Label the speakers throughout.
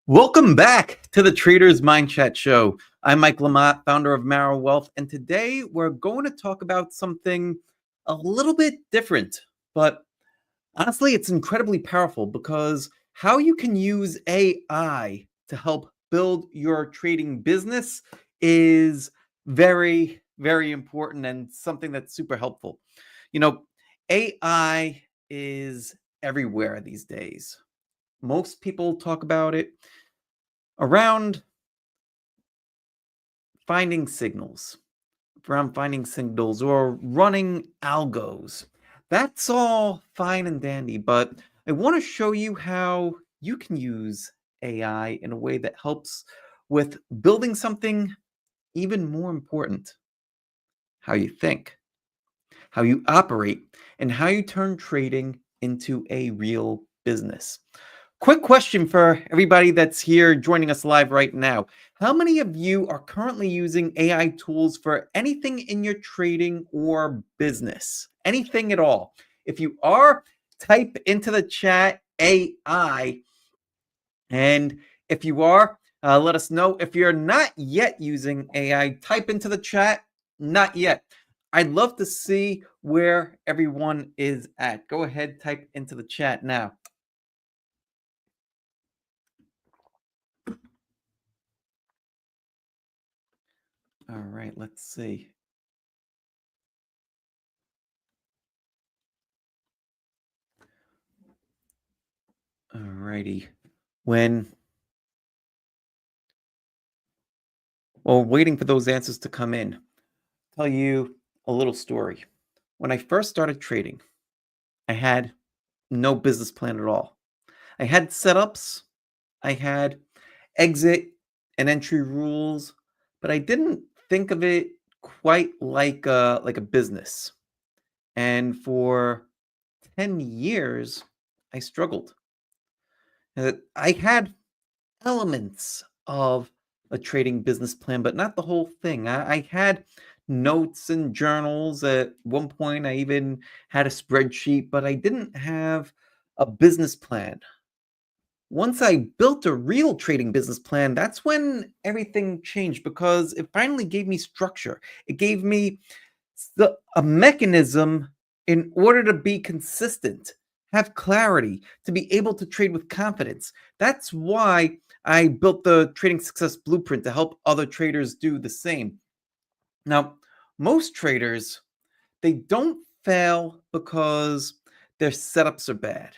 Speaker 1: Welcome back to the Trader's Mind Chat Show. I'm Mike Lamothe, founder of Marrow Wealth, and today we're going to talk about something a little bit different, but honestly, it's incredibly powerful because how you can use AI to help build your trading business is very, very important and something that's super helpful. You know, AI is everywhere these days. Most people talk about it around finding signals, around finding signals or running algos. That's all fine and dandy, but I want to show you how you can use AI in a way that helps with building something even more important: how you think, how you operate, and how you turn trading into a real business. Quick question for everybody that's here joining us live right now. How many of you are currently using AI tools for anything in your trading or business? Anything at all? If you are, type into the chat AI. And if you are, let us know. If you're not yet using AI, type into the chat, not yet. I'd love to see where everyone is at. Go ahead, type into the chat now. All right, let's see. All righty. While waiting for those answers to come in, I'll tell you a little story. When I first started trading, I had no business plan at all. I had setups, I had exit and entry rules, but I didn't think of it quite like a business. And for 10 years, I struggled. I had elements of a trading business plan, but not the whole thing. I had notes and journals. At one point, I even had a spreadsheet, but I didn't have a business plan. Once I built a real trading business plan, that's when everything changed because it finally gave me structure. It gave me a mechanism in order to be consistent, have clarity, to be able to trade with confidence. That's why I built the Trading Success Blueprint to help other traders do the same. Now, most traders, they don't fail because their setups are bad.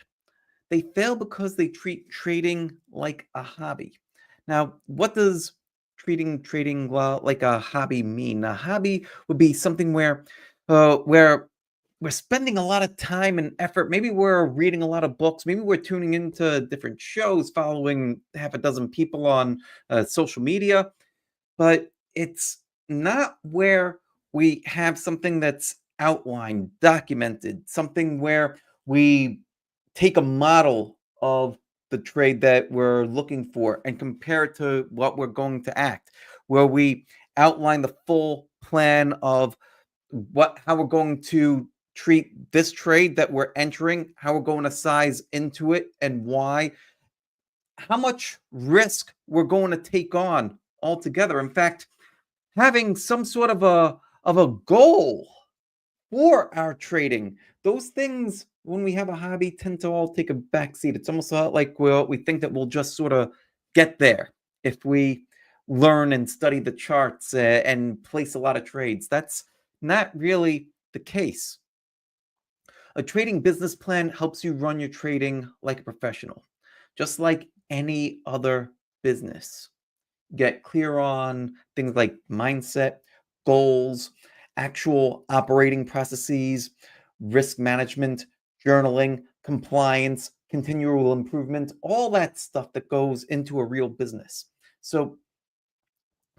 Speaker 1: They fail because they treat trading like a hobby. Now, what does treating trading like a hobby mean? A hobby would be something where we're spending a lot of time and effort. Maybe we're reading a lot of books. Maybe we're tuning into different shows, following half a dozen people on social media. But it's not where we have something that's outlined, documented, something where we take a model of the trade that we're looking for and compare it to what we're going to act, where we outline the full plan of how we're going to treat this trade that we're entering, how we're going to size into it and why, how much risk we're going to take on altogether. In fact, having some sort of a goal for our trading. Those things, when we have a hobby, tend to all take a back seat. It's almost like we think that we'll just sort of get there if we learn and study the charts and place a lot of trades. That's not really the case. A trading business plan helps you run your trading like a professional, just like any other business. Get clear on things like mindset, goals, actual operating processes, risk management, journaling, compliance, continual improvement, all that stuff that goes into a real business. So,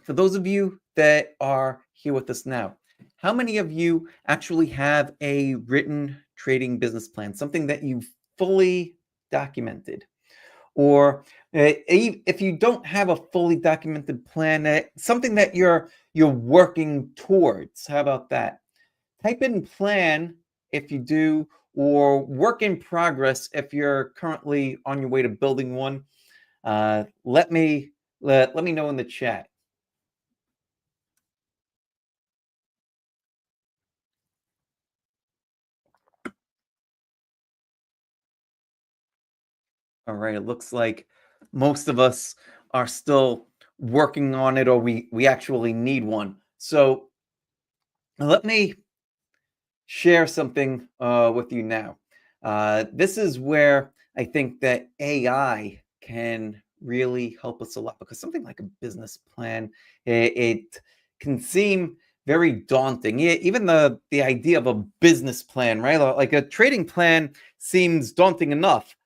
Speaker 1: for those of you that are here with us now, how many of you actually have a written trading business plan, something that you've fully documented? Or if you don't have a fully documented plan, something that you're working towards, how about that? Type in plan if you do, or work in progress if you're currently on your way to building one. Let me let me know in the chat. All right, it looks like most of us are still working on it, or we actually need one. So let me share something with you now. This is where I think that AI can really help us a lot, because something like a business plan, it can seem very daunting. Even the idea of a business plan, right? Like a trading plan seems daunting enough.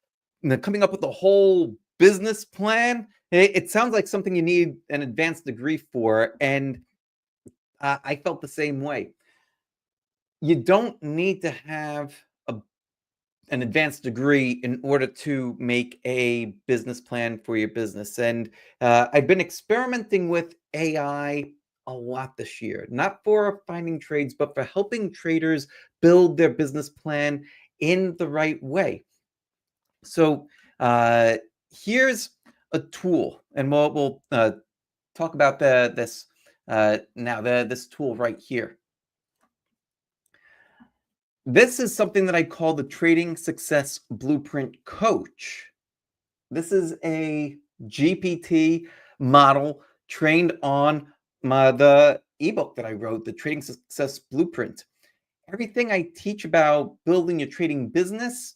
Speaker 1: And then coming up with a whole business plan, it sounds like something you need an advanced degree for. And I felt the same way. You don't need to have a, an advanced degree in order to make a business plan for your business. And I've been experimenting with AI a lot this year, not for finding trades, but for helping traders build their business plan in the right way. So uh, here's a tool, and we'll talk about this now. This tool right here. This is something that I call the Trading Success Blueprint Coach. This is a GPT model trained on the ebook that I wrote, the Trading Success Blueprint. Everything I teach about building your trading business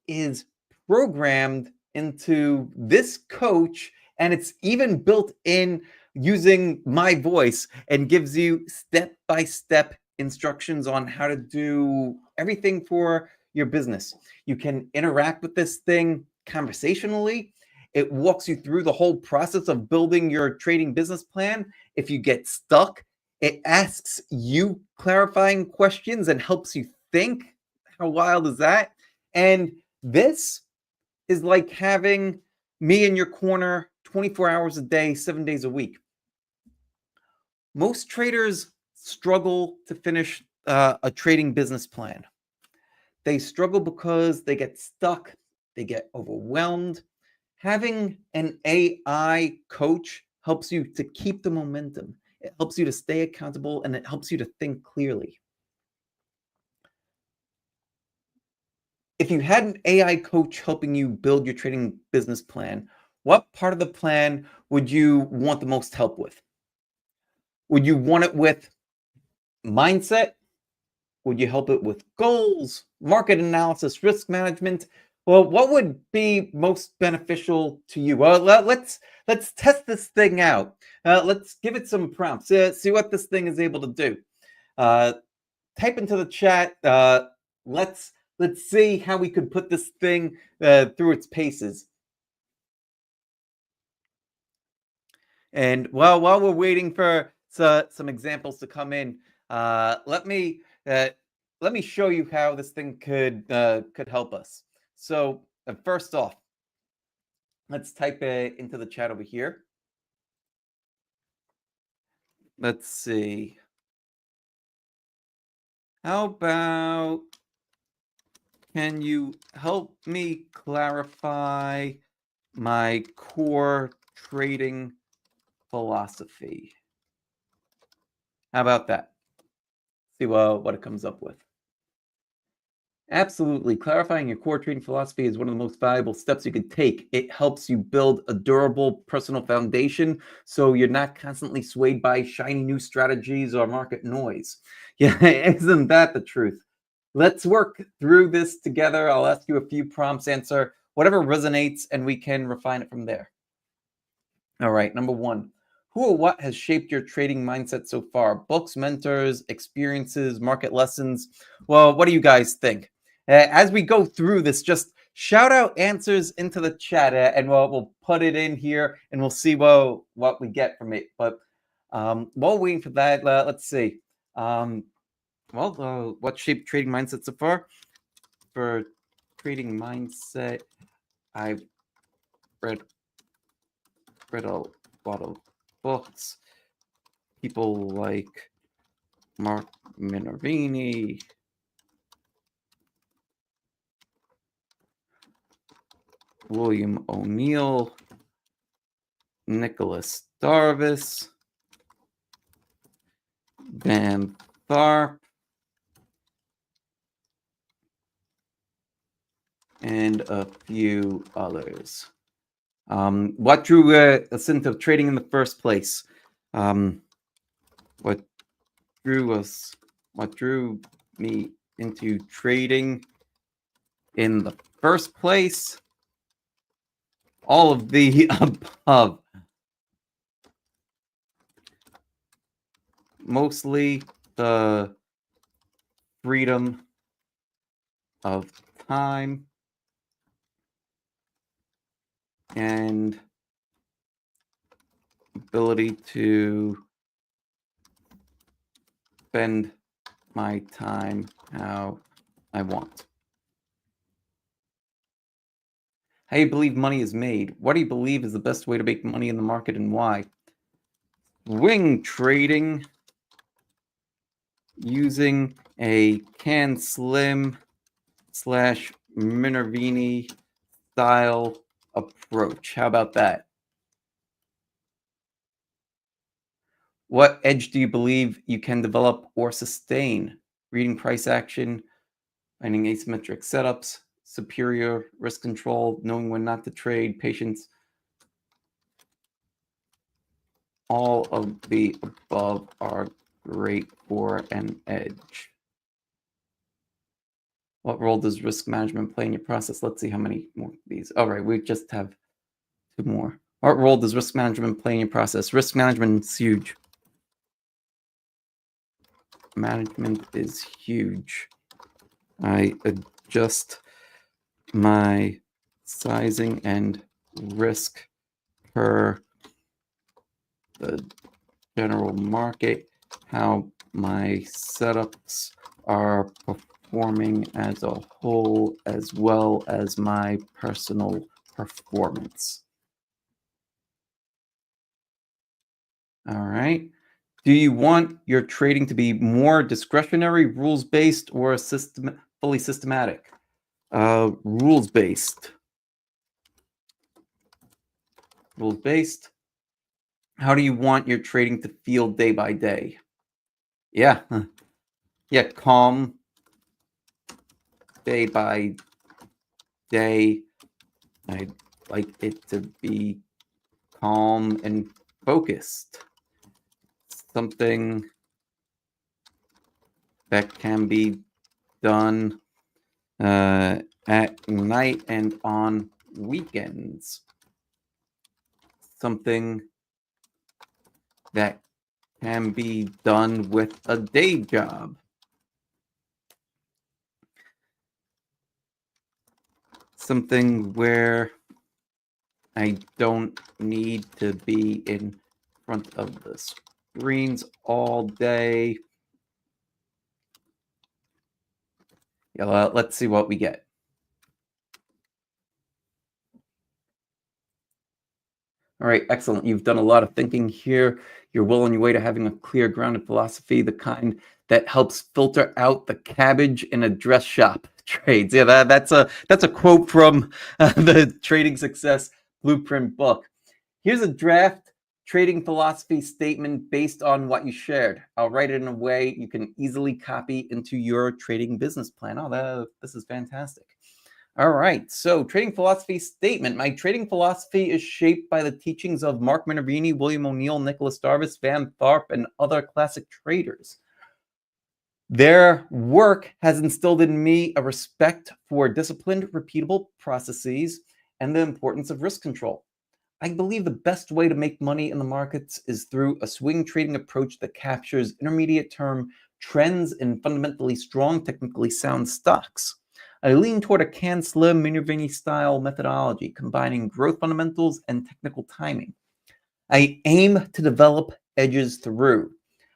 Speaker 1: is programmed into this coach, and it's even built in using my voice and gives you step by step instructions on how to do everything for your business. You can interact with this thing conversationally. It walks you through the whole process of building your trading business plan. If you get stuck, it asks you clarifying questions and helps you think. How wild is that? And this is like having me in your corner 24 hours a day, 7 days a week. Most traders struggle to finish a trading business plan. They struggle because they get stuck, they get overwhelmed. Having an AI coach helps you to keep the momentum. It helps you to stay accountable, and it helps you to think clearly. If you had an AI coach helping you build your trading business plan, what part of the plan would you want the most help with? Would you want it with mindset? Would you help it with goals, market analysis, risk management? Well, what would be most beneficial to you? Well, let's test this thing out. Let's give it some prompts. See what this thing is able to do. Uh, Type into the chat. Let's see how we could put this thing through its paces. And while we're waiting for some examples to come in, let me show you how this thing could help us. So first off, let's type it into the chat over here. Let's see. How about, can you help me clarify my core trading philosophy? How about that? See what it comes up with. Absolutely. Clarifying your core trading philosophy is one of the most valuable steps you could take. It helps you build a durable personal foundation so you're not constantly swayed by shiny new strategies or market noise. Yeah, isn't that the truth? Let's work through this together. I'll ask you a few prompts, answer whatever resonates, and we can refine it from there. All right, number one, who or what has shaped your trading mindset so far? Books, mentors, experiences, market lessons? Well, what do you guys think? As we go through this, just shout out answers into the chat, and we'll put it in here, and we'll see what we get from it. But while waiting for that, let's see. What shaped trading mindset so far? For trading mindset, I've read a lot of books. People like Mark Minervini, William O'Neill, Nicholas Darvis, Van Tharp, and a few others. What drew us into trading in the first place? What drew me into trading in the first place? All of the above. Mostly the freedom of time and ability to spend my time how I want. How do you believe money is made? What do you believe is the best way to make money in the market and why? Swing trading using a Can Slim / Minervini style approach. How about that? What edge do you believe you can develop or sustain? Reading price action, finding asymmetric setups, superior risk control, knowing when not to trade, patience. All of the above are great for an edge. What role does risk management play in your process? Let's see how many more of these. All right, we just have 2 more. What role does risk management play in your process? Risk management is huge. Management is huge. I adjust my sizing and risk per the general market, how my setups are performing as a whole, as well as my personal performance. All right. Do you want your trading to be more discretionary, rules-based, or fully systematic? Rules-based. Rules-based. How do you want your trading to feel day by day? Yeah. Yeah, calm day by day. I'd like it to be calm and focused. Something that can be done at night and on weekends. Something that can be done with a day job. Something where I don't need to be in front of the screens all day. Yeah, let's see what we get. All right, excellent. You've done a lot of thinking here. You're well on your way to having a clear, grounded philosophy, the kind that helps filter out the cabbage in a dress shop trades. Yeah, that's a quote from the Trading Success Blueprint book. Here's a draft trading philosophy statement based on what you shared. I'll write it in a way you can easily copy into your trading business plan. Oh, this is fantastic. All right, so trading philosophy statement. My trading philosophy is shaped by the teachings of Mark Minervini, William O'Neill, Nicholas Darvis, Van Tharp, and other classic traders. Their work has instilled in me a respect for disciplined, repeatable processes and the importance of risk control. I believe the best way to make money in the markets is through a swing trading approach that captures intermediate term trends in fundamentally strong, technically sound stocks. I lean toward a Can Slim Minervini style methodology, combining growth fundamentals and technical timing. I aim to develop edges through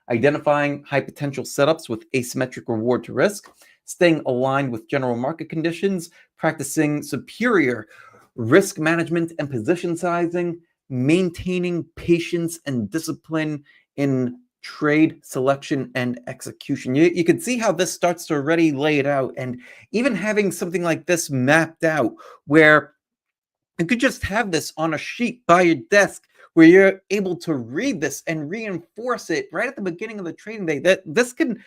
Speaker 1: identifying high potential setups with asymmetric reward to risk, staying aligned with general market conditions, practicing superior risk management and position sizing, maintaining patience and discipline in trade selection and execution. You can see how this starts to already lay it out. And even having something like this mapped out where You could just have this on a sheet by your desk where you're able to read this and reinforce it right at the beginning of the trading day. That this can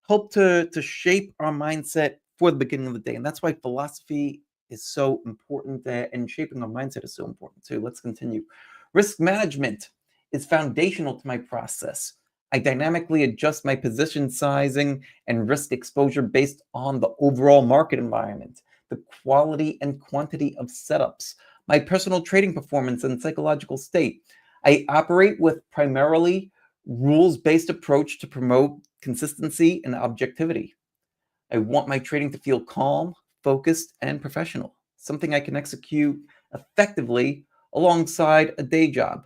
Speaker 1: help to shape our mindset for the beginning of the day. And that's why philosophy is so important, and shaping our mindset is so important too. Let's continue. Risk management is foundational to my process. I dynamically adjust my position sizing and risk exposure based on the overall market environment, the quality and quantity of setups, my personal trading performance and psychological state. I operate with primarily rules-based approach to promote consistency and objectivity. I want my trading to feel calm, focused, and professional, something I can execute effectively alongside a day job.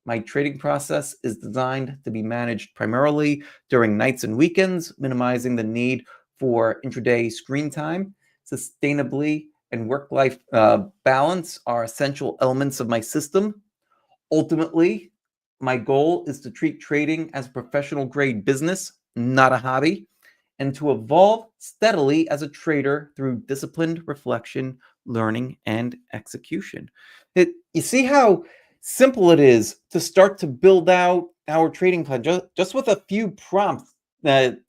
Speaker 1: My trading process is designed to be managed primarily during nights and weekends, minimizing the need for intraday screen time. Sustainably and work-life balance are essential elements of my system. Ultimately, my goal is to treat trading as a professional grade business, not a hobby, and to evolve steadily as a trader through disciplined reflection, learning, and execution. You see how simple it is to start to build out our trading plan just with a few prompts,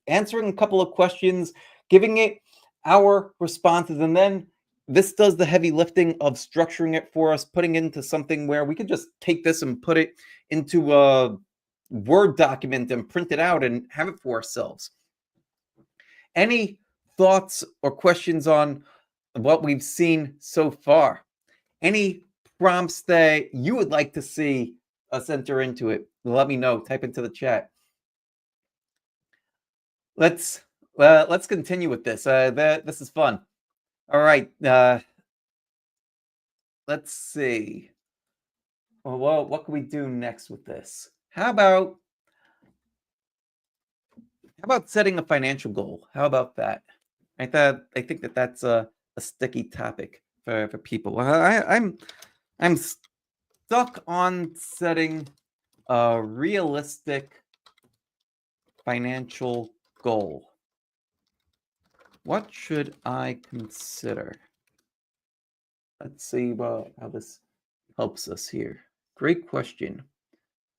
Speaker 1: answering a couple of questions, giving it our responses, and then this does the heavy lifting of structuring it for us, putting it into something where we could just take this and put it into a Word document and print it out and have it for ourselves. Any thoughts or questions on what we've seen so far? Any prompts that you would like to see us enter into it? Let me know. Type into the chat. Let's let's continue with this. This is fun. All right. Let's see. Well, what can we do next with this? How about setting a financial goal? How about that? I think that that's a sticky topic for people. I'm stuck on setting a realistic financial goal. What should I consider? Let's see how this helps us here. Great question.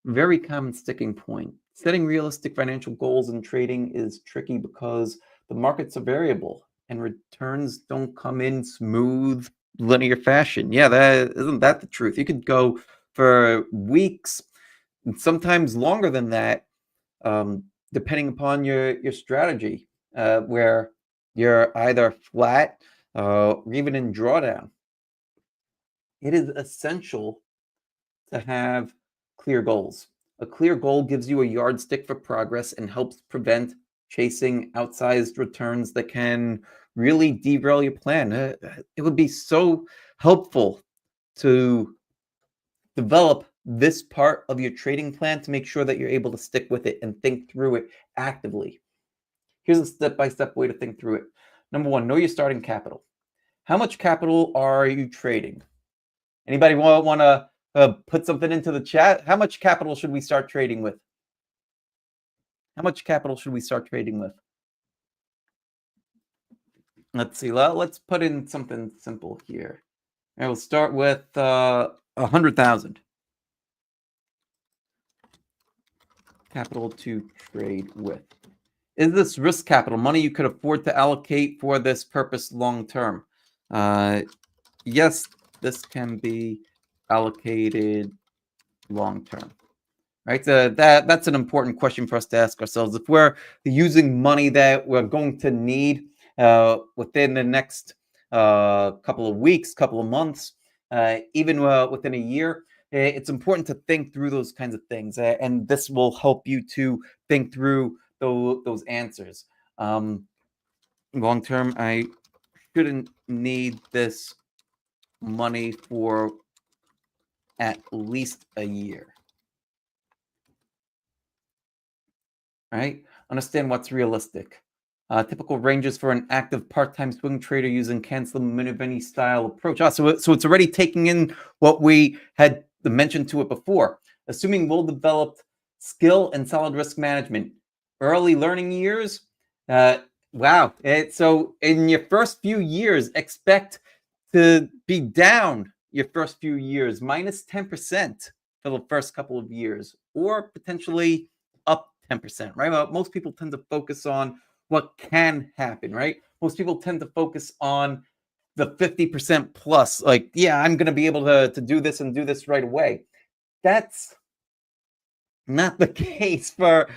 Speaker 1: Very common sticking point. Setting realistic financial goals in trading is tricky because the markets are variable and returns don't come in smooth, linear fashion. Yeah, that isn't that the truth. You could go for weeks and sometimes longer than that, depending upon your strategy, where you're either flat or even in drawdown. It is essential to have clear goals. A clear goal gives you a yardstick for progress and helps prevent chasing outsized returns that can really derail your plan. It would be so helpful to develop this part of your trading plan to make sure that you're able to stick with it and think through it actively. Here's a step-by-step way to think through it. Number one, know your starting capital. How much capital are you trading? Anybody want to put something into the chat? How much capital should we start trading with? How much capital should we start trading with? Let's see. Let's put in something simple here. I will start with 100,000 capital to trade with. Is this risk capital, money you could afford to allocate for this purpose long term? Yes, this can be allocated long term. Right, that's an important question for us to ask ourselves. If we're using money that we're going to need within the next couple of weeks, couple of months, even within a year, it's important to think through those kinds of things, and this will help you to think through those answers. Long term, I shouldn't need this money for at least a year. Right? Understand what's realistic. Typical ranges for an active part-time swing trader using cancel mini style approach. So it's already taking in what we had mentioned to it before. Assuming well-developed skill and solid risk management. Early learning years. Wow. So in your first few years, expect to be down your first few years, minus 10% for the first couple of years, or potentially up 10%, right? Well, most people tend to focus on what can happen, right? Most people tend to focus on the 50% plus, like, yeah, I'm going to be able to do this and do this right away. That's not the case for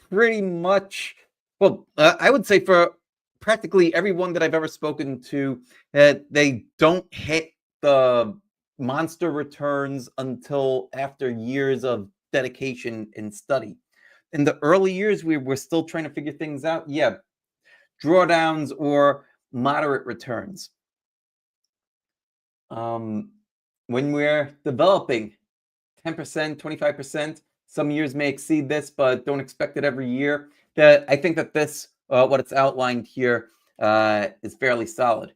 Speaker 1: pretty much, well, I would say for practically everyone that I've ever spoken to, they don't hit the monster returns until after years of dedication and study. In the early years, we were still trying to figure things out. Yeah, drawdowns or moderate returns. When we're developing 10%, 25%, some years may exceed this, but don't expect it every year. I think that this, what it's outlined here, is fairly solid.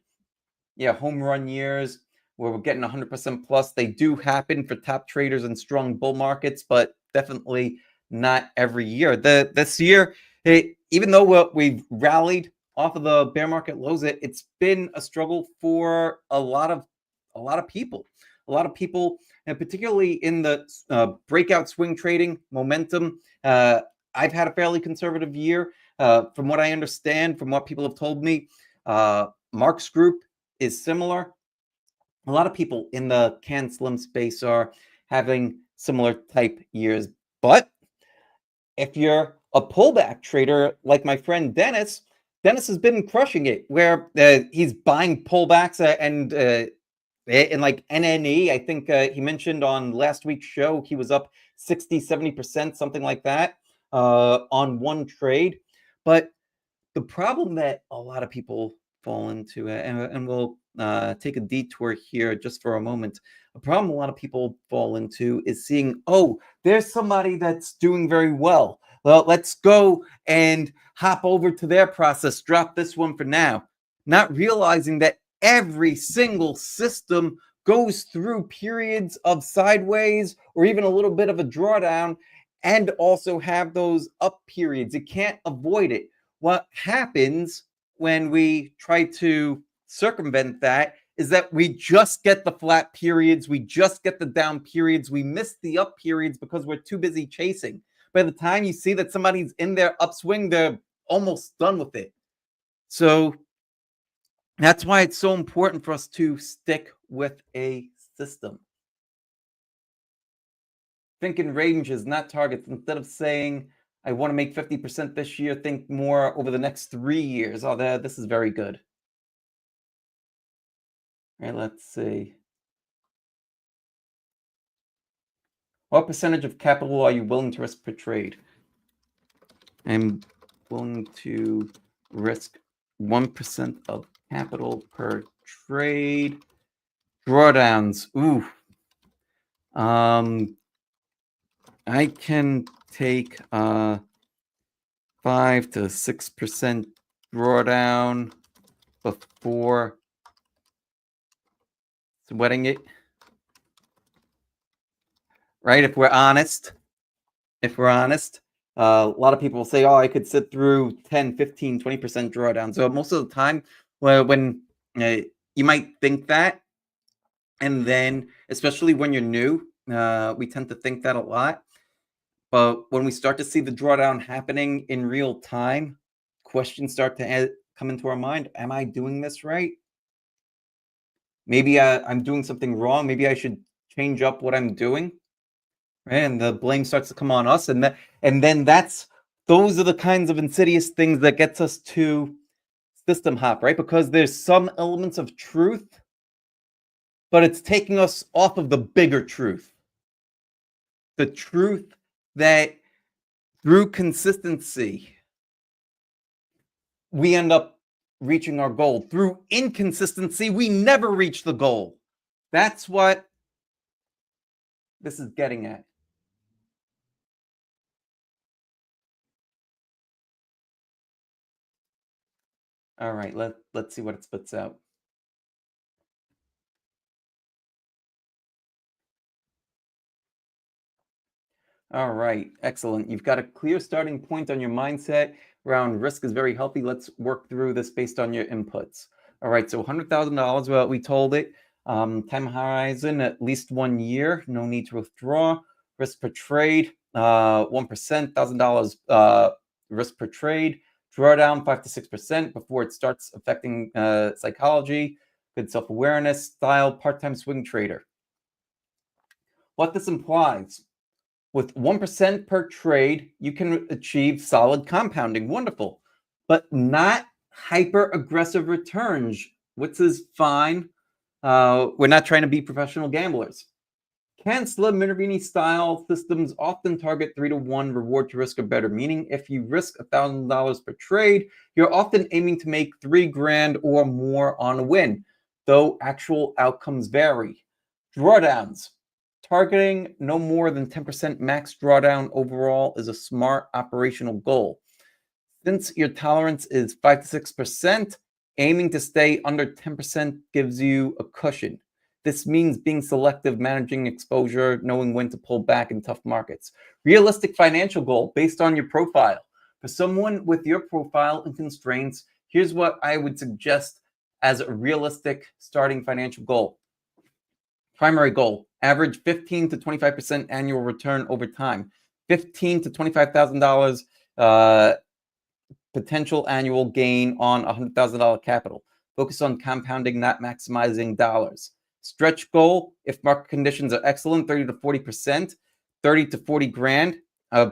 Speaker 1: Yeah, home run years where we're getting 100% plus, they do happen for top traders in strong bull markets, but definitely not every year. This year, even though we've rallied off of the bear market lows, it's been a struggle for a lot of people. A lot of people, and particularly in the breakout swing trading momentum. I've had a fairly conservative year. From what I understand, from what people have told me, Mark's group is similar. A lot of people in the can slim space are having similar type years. But if you're a pullback trader like my friend Dennis, Dennis has been crushing it where he's buying pullbacks and in like NNE, I think he mentioned on last week's show, he was up 60, 70%, something like that on one trade. But the problem that a lot of people fall into, and we'll take a detour here just for a moment. A problem a lot of people fall into is seeing, oh, there's somebody that's doing very well. Well, let's go and hop over to their process, drop this one for now. Not realizing that every single system goes through periods of sideways or even a little bit of a drawdown and also have those up periods. You can't avoid it. What happens when we try to circumvent that is that we just get the flat periods, we just get the down periods, we miss the up periods because we're too busy chasing. By the time you see that somebody's in their upswing, they're almost done with it. So that's why it's so important for us to stick with a system. Think in ranges, not targets. Instead of saying, I want to make 50% this year, think more over the next 3 years. Oh, this is very good. All right, let's see. What percentage of capital are you willing to risk per trade? I'm willing to risk 1% of capital per trade. Drawdowns. Ooh. I can take 5 to 6% drawdown before sweating it. Right? If we're honest, a lot of people say, oh, I could sit through 10, 15, 20% drawdown. So most of the time, when you might think that, and then especially when you're new, we tend to think that a lot. But when we start to see the drawdown happening in real time, questions start to come into our mind. Am I doing this right? Maybe I'm doing something wrong. Maybe I should change up what I'm doing. Right? And the blame starts to come on us. And then those are the kinds of insidious things that gets us to system hop, right? Because there's some elements of truth, but it's taking us off of the bigger truth. The truth that through consistency, we end up reaching our goal. Through inconsistency, we never reach the goal. That's what this is getting at. All right, let's see what it spits out. All right, excellent. You've got a clear starting point on your mindset around risk is very healthy. Let's work through this based on your inputs. All right, so $100,000, well, we told it. Time horizon at least 1 year. No need to withdraw. Risk per trade, 1%, $1,000 risk per trade. Drawdown 5 to 6% before it starts affecting psychology. Good self-awareness. Style, part-time swing trader. What this implies: with 1% per trade, you can achieve solid compounding. Wonderful. But not hyper aggressive returns, which is fine. We're not trying to be professional gamblers. Can Slim Minervini style systems often target 3-to-1 reward to risk or better? Meaning, if you risk $1,000 per trade, you're often aiming to make $3,000 or more on a win, though actual outcomes vary. Drawdowns. Targeting no more than 10% max drawdown overall is a smart operational goal. Since your tolerance is 5 to 6%, aiming to stay under 10% gives you a cushion. This means being selective, managing exposure, knowing when to pull back in tough markets. Realistic financial goal based on your profile. For someone with your profile and constraints, here's what I would suggest as a realistic starting financial goal. Primary goal: average 15 to 25% annual return over time. $15,000 to $25,000 potential annual gain on $100,000 capital. Focus on compounding, not maximizing dollars. Stretch goal: if market conditions are excellent, 30 to 40%, 30 to 40 grand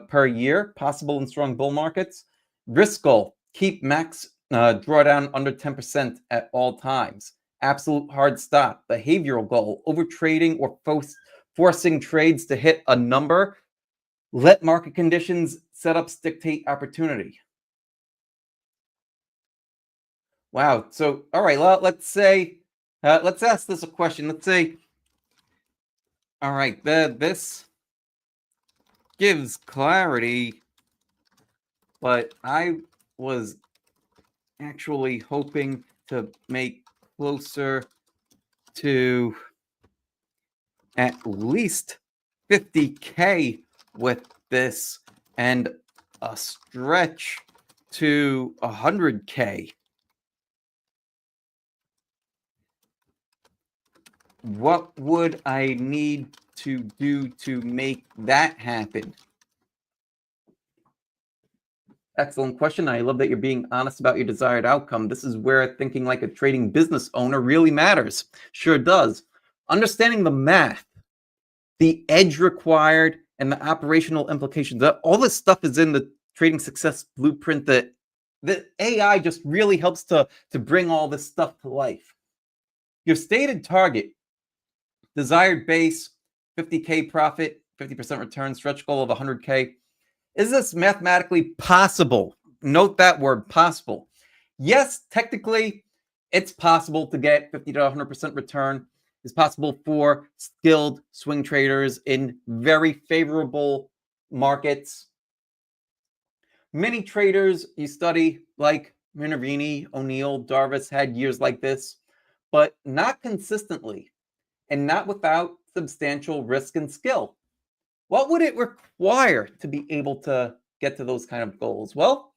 Speaker 1: per year, possible in strong bull markets. Risk goal: keep max drawdown under 10% at all times. Absolute hard stop. Behavioral goal: over trading or forcing trades to hit a number. Let market conditions, setups dictate opportunity. Wow. So, all right, let's say, let's ask this a question. Let's say, all right, this gives clarity, but I was actually hoping to make closer to at least 50K with this and a stretch to 100K. What would I need to do to make that happen? Excellent question. I love that you're being honest about your desired outcome. This is where thinking like a trading business owner really matters. Sure does. Understanding the math, the edge required, and the operational implications. All this stuff is in the trading success blueprint that the AI just really helps to bring all this stuff to life. Your stated target: desired base, 50K profit, 50% return, stretch goal of 100K. Is this mathematically possible? Note that word, possible. Yes, technically, it's possible to get 50 to 100% return. It's possible for skilled swing traders in very favorable markets. Many traders you study, like Minervini, O'Neill, Darvis, had years like this, but not consistently and not without substantial risk and skill. What would it require to be able to get to those kind of goals? Well,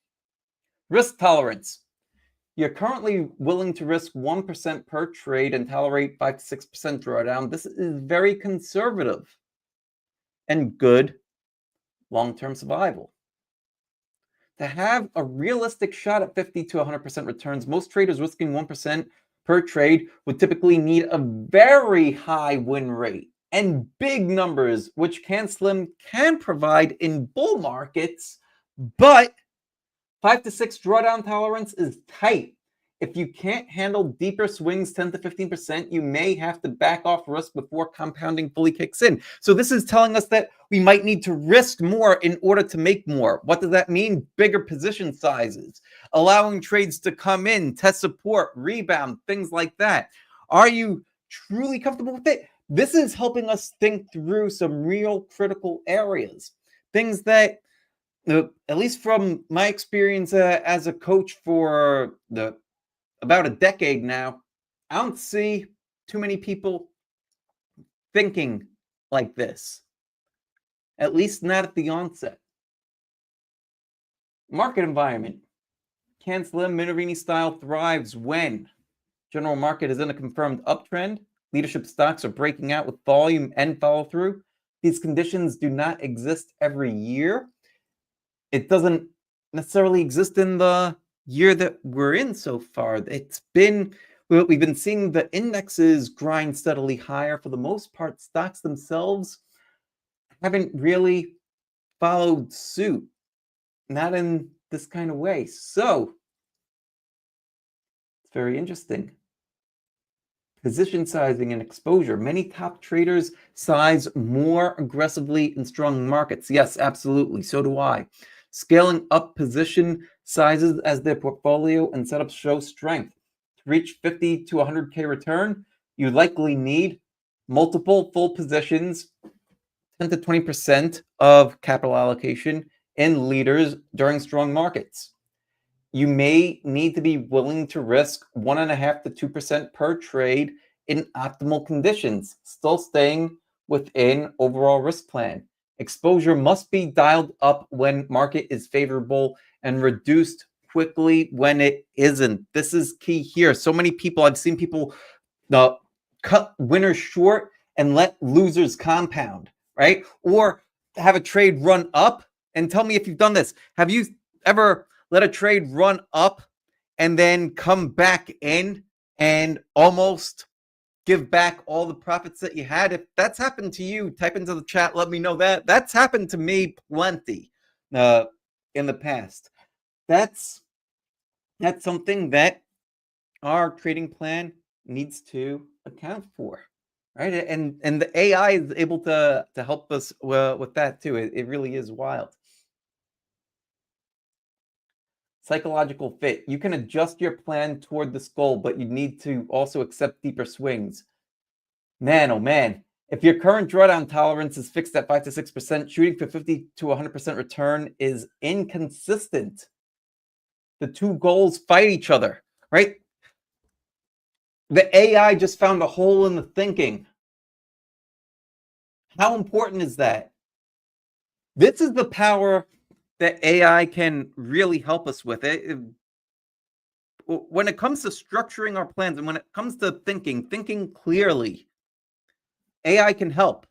Speaker 1: risk tolerance. You're currently willing to risk 1% per trade and tolerate 5 to 6% drawdown. This is very conservative and good long-term survival. To have a realistic shot at 50 to 100% returns, most traders risking 1% per trade would typically need a very high win rate and big numbers, which CanSlim can provide in bull markets, but 5 to 6 drawdown tolerance is tight. If you can't handle deeper swings, 10 to 15%, you may have to back off risk before compounding fully kicks in. So this is telling us that we might need to risk more in order to make more. What does that mean? Bigger position sizes, allowing trades to come in, test support, rebound, things like that. Are you truly comfortable with it? This is helping us think through some real critical areas, things that, at least from my experience as a coach for about a decade now, I don't see too many people thinking like this, at least not at the onset. Market environment. CanSlim Minervini style thrives when general market is in a confirmed uptrend, leadership stocks are breaking out with volume and follow through. These conditions do not exist every year. It doesn't necessarily exist in the year that we're in so far. We've been seeing the indexes grind steadily higher. For the most part, stocks themselves haven't really followed suit, not in this kind of way. So it's very interesting. Position sizing and exposure. Many top traders size more aggressively in strong markets. Yes, absolutely. So do I. Scaling up position sizes as their portfolio and setups show strength. To reach 50 to 100K return, you likely need multiple full positions, 10 to 20% of capital allocation in leaders during strong markets. You may need to be willing to risk 1.5 to 2% per trade in optimal conditions, still staying within overall risk plan. Exposure must be dialed up when market is favorable and reduced quickly when it isn't. This is key here. So many people, I've seen people cut winners short and let losers compound, right? Or have a trade run up. And tell me if you've done this. Have you ever let a trade run up and then come back in and almost give back all the profits that you had? If that's happened to you, type into the chat, let me know that. That's happened to me plenty in the past. That's something that our trading plan needs to account for, right? And the AI is able to help us with that too. It really is wild. Psychological fit. You can adjust your plan toward this goal, but you need to also accept deeper swings. Man, oh man. If your current drawdown tolerance is fixed at 5 to 6%, shooting for 50 to 100% return is inconsistent. The two goals fight each other, right? The AI just found a hole in the thinking. How important is that? This is the power that AI can really help us with. When it comes to structuring our plans and when it comes to thinking clearly, AI can help.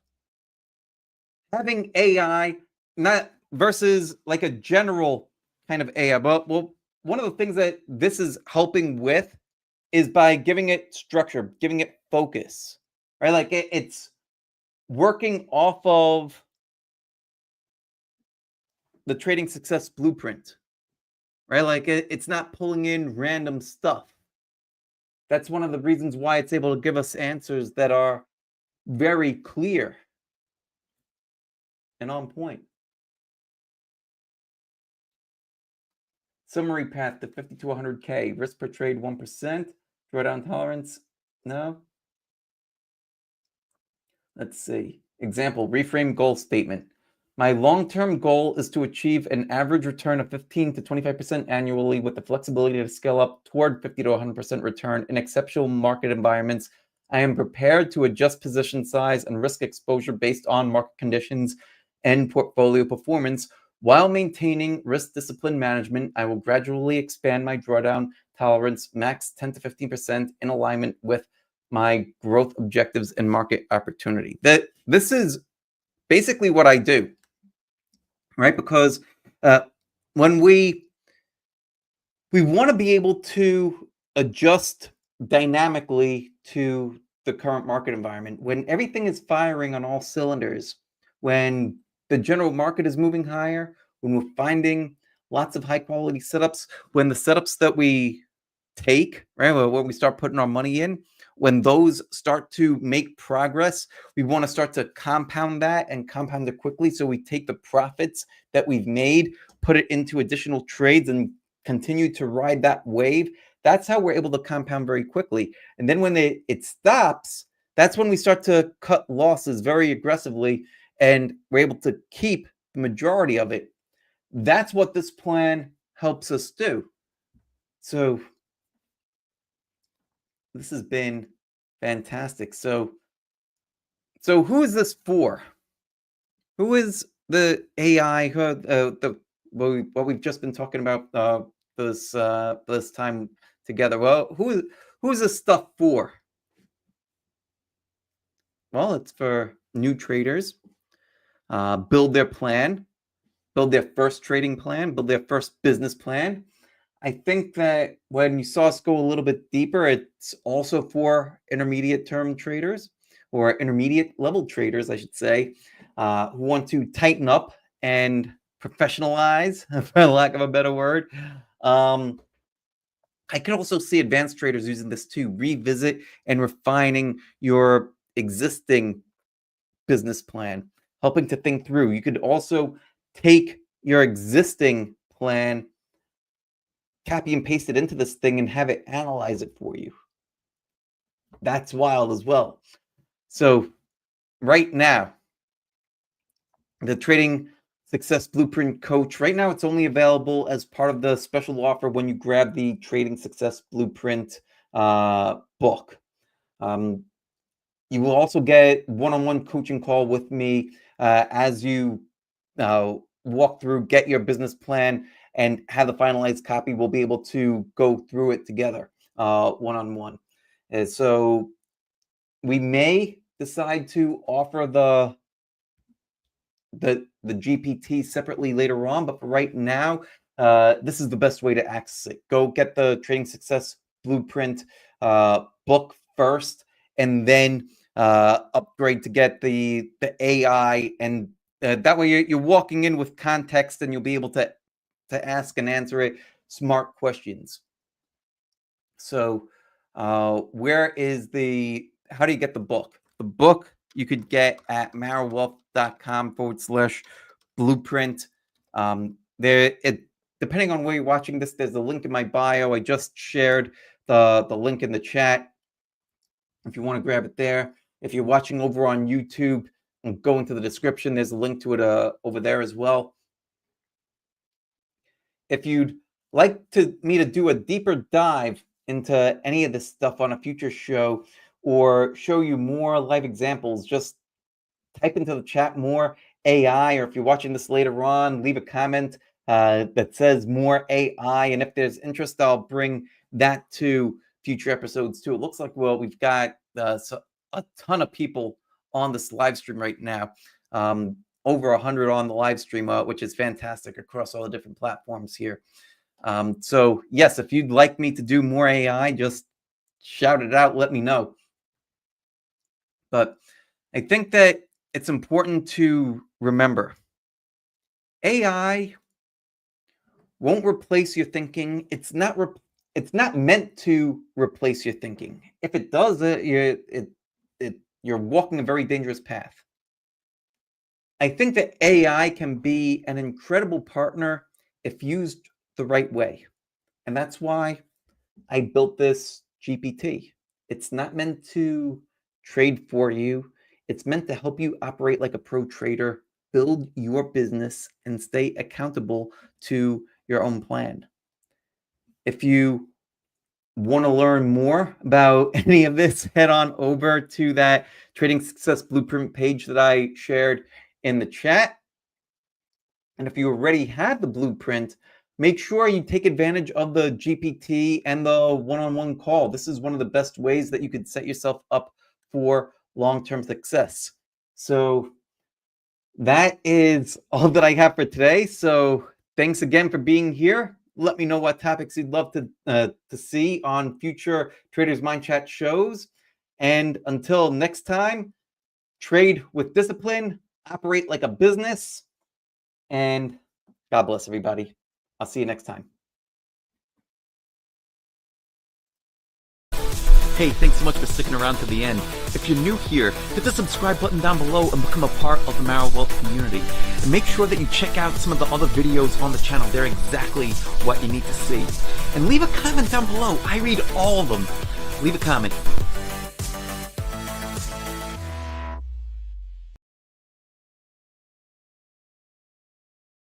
Speaker 1: Having AI not versus like a general kind of AI, but one of the things that this is helping with is by giving it structure, giving it focus, right? Like it's working off of the trading success blueprint, right? Like it's not pulling in random stuff. That's one of the reasons why it's able to give us answers that are very clear and on point. Summary path to 50 to 100K. Risk per trade 1%. Drawdown tolerance? No. Let's see. Example, reframe goal statement. My long-term goal is to achieve an average return of 15 to 25% annually with the flexibility to scale up toward 50 to 100% return in exceptional market environments. I am prepared to adjust position size and risk exposure based on market conditions and portfolio performance. While maintaining risk discipline management, I will gradually expand my drawdown tolerance max 10 to 15% in alignment with my growth objectives and market opportunity. This is basically what I do, right? Because when we want to be able to adjust dynamically to the current market environment, when everything is firing on all cylinders, when the general market is moving higher, when we're finding lots of high quality setups, when the setups that we take, right, when we start putting our money in, when those start to make progress, we want to start to compound that and compound it quickly. So we take the profits that we've made, put it into additional trades and continue to ride that wave. That's how we're able to compound very quickly. And then when it stops, that's when we start to cut losses very aggressively and we're able to keep the majority of it. That's what this plan helps us do. So this has been fantastic. So who is this for? Who is the AI? What we've just been talking about this time together? Well, who is this stuff for? Well, it's for new traders. Build their plan, build their first trading plan, build their first business plan. I think that when you saw us go a little bit deeper, it's also for intermediate term traders or intermediate level traders, I should say, who want to tighten up and professionalize, for lack of a better word. I could also see advanced traders using this to revisit and refining your existing business plan, helping to think through. You could also take your existing plan, copy and paste it into this thing, and have it analyze it for you. That's wild as well. So, right now, the Trading Success Blueprint Coach, right now, it's only available as part of the special offer when you grab the Trading Success Blueprint book. You will also get one-on-one coaching call with me as you walk through, get your business plan, and have the finalized copy. We'll be able to go through it together one-on-one. And so we may decide to offer the GPT separately later on, but for right now, this is the best way to access it. Go get the Trading Success Blueprint book first, and then upgrade to get the AI, and that way you're walking in with context, and you'll be able to ask and answer it smart questions. So how do you get the book? The book you could get at marrowwealth.com/blueprint. Depending on where you're watching this, there's a link in my bio. I just shared the link in the chat if you want to grab it there. If you're watching over on YouTube, go into the description. There's a link to it over there as well. If you'd like me to do a deeper dive into any of this stuff on a future show, or show you more live examples, just type into the chat more AI, or if you're watching this later on, leave a comment that says more AI, and if there's interest, I'll bring that to future episodes too. It looks like, well, we've got a ton of people on this live stream right now, over 100 on the live stream, which is fantastic across all the different platforms here. So yes, if you'd like me to do more AI, just shout it out, let me know. But I think that it's important to remember, AI won't replace your thinking. It's not meant to replace your thinking. If it does, you're walking a very dangerous path. I think that AI can be an incredible partner if used the right way. And that's why I built this GPT. It's not meant to trade for you. It's meant to help you operate like a pro trader, build your business, and stay accountable to your own plan. If you want to learn more about any of this, head on over to that Trading Success Blueprint page that I shared in the chat. And if you already have the blueprint, make sure you take advantage of the GPT and the one-on-one call. This is one of the best ways that you could set yourself up for long-term success. So that is all that I have for today. So thanks again for being here. Let me know what topics you'd love to see on future Traders Mind Chat shows. And until next time, trade with discipline, operate like a business, and God bless everybody. I'll see you next time.
Speaker 2: Hey, thanks so much for sticking around to the end. If you're new here, hit the subscribe button down below and become a part of the Marrow Wealth community. And make sure that you check out some of the other videos on the channel. They're exactly what you need to see. And leave a comment down below. I read all of them. Leave a comment.